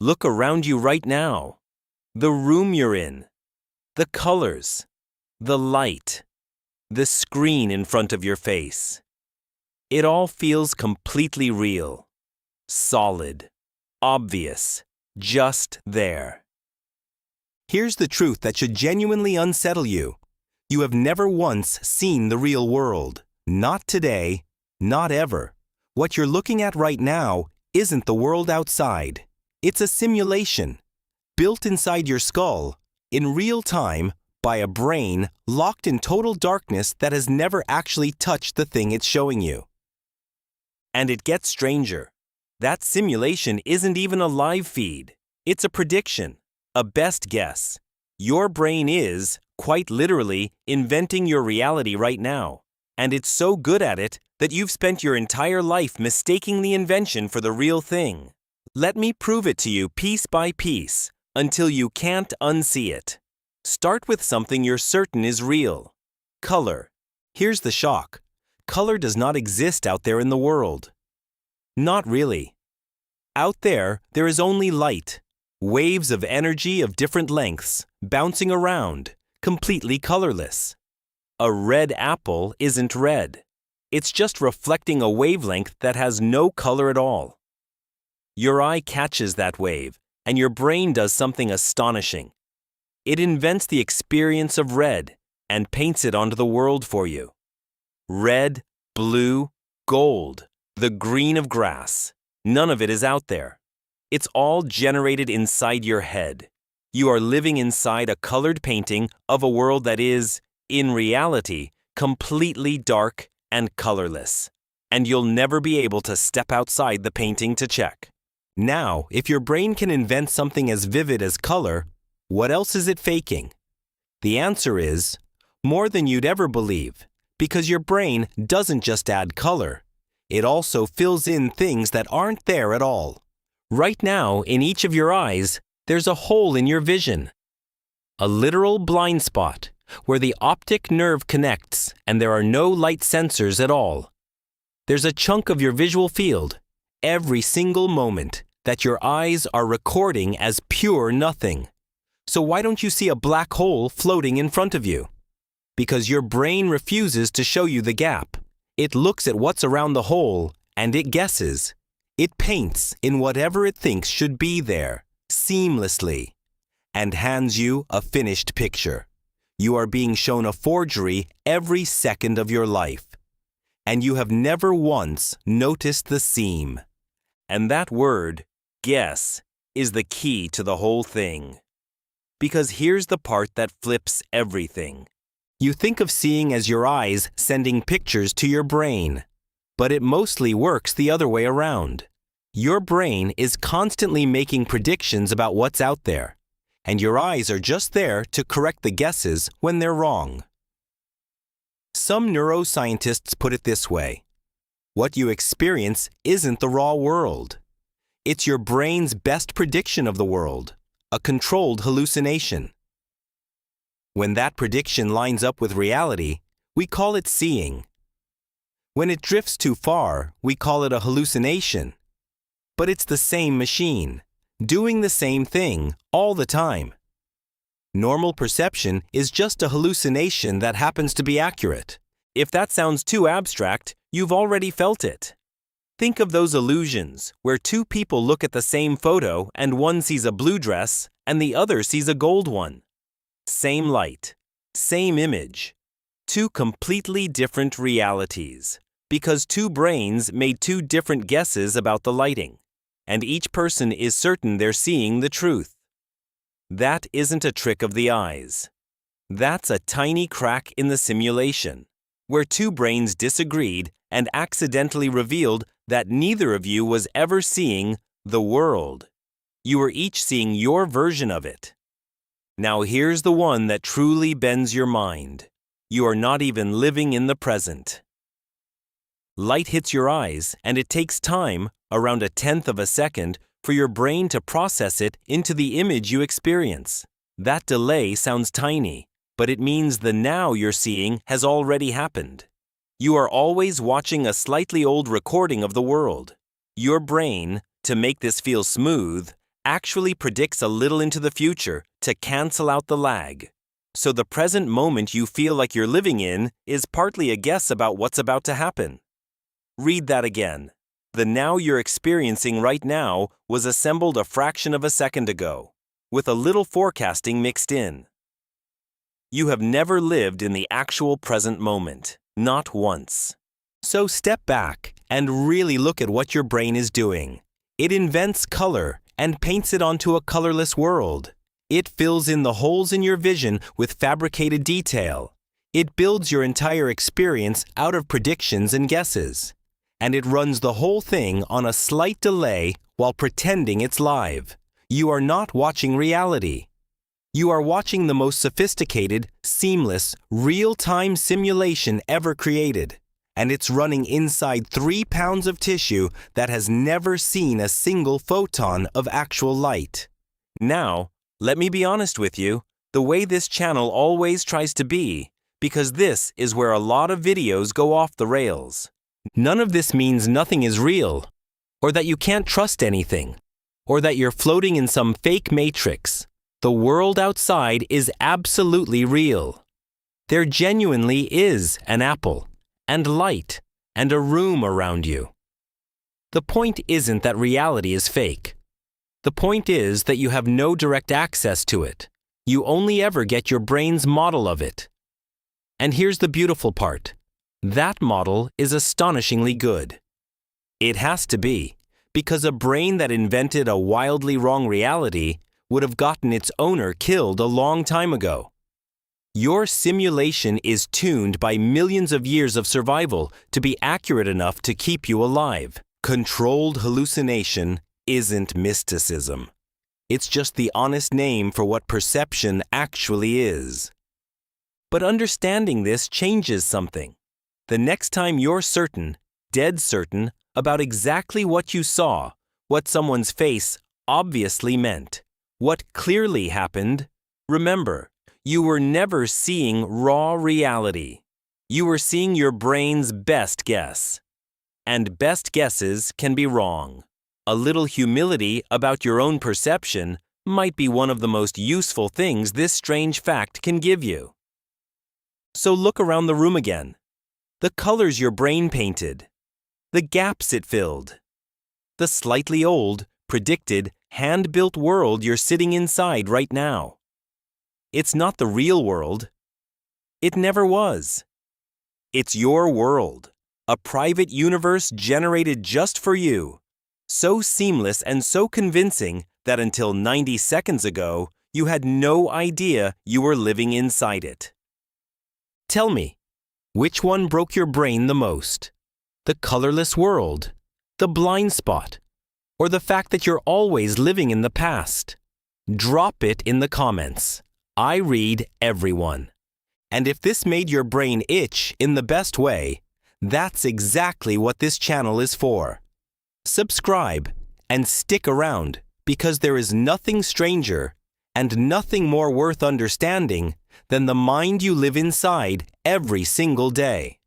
Look around you right now. The room you're in, the colors, the light, the screen in front of your face. It all feels completely real, solid, obvious, just there. Here's the truth that should genuinely unsettle you. You have never once seen the real world. Not today, not ever. What you're looking at right now isn't the world outside. It's a simulation, built inside your skull, in real time, by a brain locked in total darkness that has never actually touched the thing it's showing you. And it gets stranger. That simulation isn't even a live feed. It's a prediction, a best guess. Your brain is, quite literally, inventing your reality right now. And it's so good at it that you've spent your entire life mistaking the invention for the real thing. Let me prove it to you piece by piece, until you can't unsee it. Start with something you're certain is real. Color. Here's the shock. Color does not exist out there in the world. Not really. Out there is only light. Waves of energy of different lengths, bouncing around, completely colorless. A red apple isn't red. It's just reflecting a wavelength that has no color at all. Your eye catches that wave, and your brain does something astonishing. It invents the experience of red and paints it onto the world for you. Red, blue, gold, the green of grass. None of it is out there. It's all generated inside your head. You are living inside a colored painting of a world that is, in reality, completely dark and colorless. And you'll never be able to step outside the painting to check. Now, if your brain can invent something as vivid as color, what else is it faking? The answer is, more than you'd ever believe, because your brain doesn't just add color. It also fills in things that aren't there at all. Right now, in each of your eyes, there's a hole in your vision. A literal blind spot, where the optic nerve connects and there are no light sensors at all. There's a chunk of your visual field, every single moment, that your eyes are recording as pure nothing. So why don't you see a black hole floating in front of you? Because your brain refuses to show you the gap. It looks at what's around the hole and it guesses. It paints in whatever it thinks should be there, seamlessly, and hands you a finished picture. You are being shown a forgery every second of your life. And you have never once noticed the seam. And that word, guess, is the key to the whole thing. Because here's the part that flips everything. You think of seeing as your eyes sending pictures to your brain, but it mostly works the other way around. Your brain is constantly making predictions about what's out there, and your eyes are just there to correct the guesses when they're wrong. Some neuroscientists put it this way: what you experience isn't the raw world. It's your brain's best prediction of the world, a controlled hallucination. When that prediction lines up with reality, we call it seeing. When it drifts too far, we call it a hallucination. But it's the same machine, doing the same thing all the time. Normal perception is just a hallucination that happens to be accurate. If that sounds too abstract, you've already felt it. Think of those illusions where two people look at the same photo and one sees a blue dress and the other sees a gold one. Same light, same image. Two completely different realities, because two brains made two different guesses about the lighting, and each person is certain they're seeing the truth. That isn't a trick of the eyes. That's a tiny crack in the simulation, where two brains disagreed and accidentally revealed that neither of you was ever seeing the world. You were each seeing your version of it. Now here's the one that truly bends your mind. You are not even living in the present. Light hits your eyes, and it takes time, around 1/10 of a second, for your brain to process it into the image you experience. That delay sounds tiny, but it means the now you're seeing has already happened. You are always watching a slightly old recording of the world. Your brain, to make this feel smooth, actually predicts a little into the future to cancel out the lag. So the present moment you feel like you're living in is partly a guess about what's about to happen. Read that again. The now you're experiencing right now was assembled a fraction of a second ago, with a little forecasting mixed in. You have never lived in the actual present moment, not once. So step back and really look at what your brain is doing. It invents color and paints it onto a colorless world. It fills in the holes in your vision with fabricated detail. It builds your entire experience out of predictions and guesses. And it runs the whole thing on a slight delay while pretending it's live. You are not watching reality. You are watching the most sophisticated, seamless, real-time simulation ever created. And it's running inside 3 pounds of tissue that has never seen a single photon of actual light. Now, let me be honest with you, the way this channel always tries to be, because this is where a lot of videos go off the rails. None of this means nothing is real, or that you can't trust anything, or that you're floating in some fake matrix. The world outside is absolutely real. There genuinely is an apple, and light, and a room around you. The point isn't that reality is fake. The point is that you have no direct access to it. You only ever get your brain's model of it. And here's the beautiful part. That model is astonishingly good. It has to be, because a brain that invented a wildly wrong reality would have gotten its owner killed a long time ago. Your simulation is tuned by millions of years of survival to be accurate enough to keep you alive. Controlled hallucination isn't mysticism. It's just the honest name for what perception actually is. But understanding this changes something. The next time you're certain, dead certain, about exactly what you saw, what someone's face obviously meant, what clearly happened, remember, you were never seeing raw reality. You were seeing your brain's best guess. And best guesses can be wrong. A little humility about your own perception might be one of the most useful things this strange fact can give you. So look around the room again. The colors your brain painted. The gaps it filled. The slightly old, predicted, hand-built world you're sitting inside right now. It's not the real world. It never was. It's your world, a private universe generated just for you, so seamless and so convincing that until 90 seconds ago, you had no idea you were living inside it. Tell me, which one broke your brain the most? The colorless world, the blind spot, or the fact that you're always living in the past? Drop it in the comments. I read everyone. And if this made your brain itch in the best way, that's exactly what this channel is for. Subscribe and stick around, because there is nothing stranger and nothing more worth understanding than the mind you live inside every single day.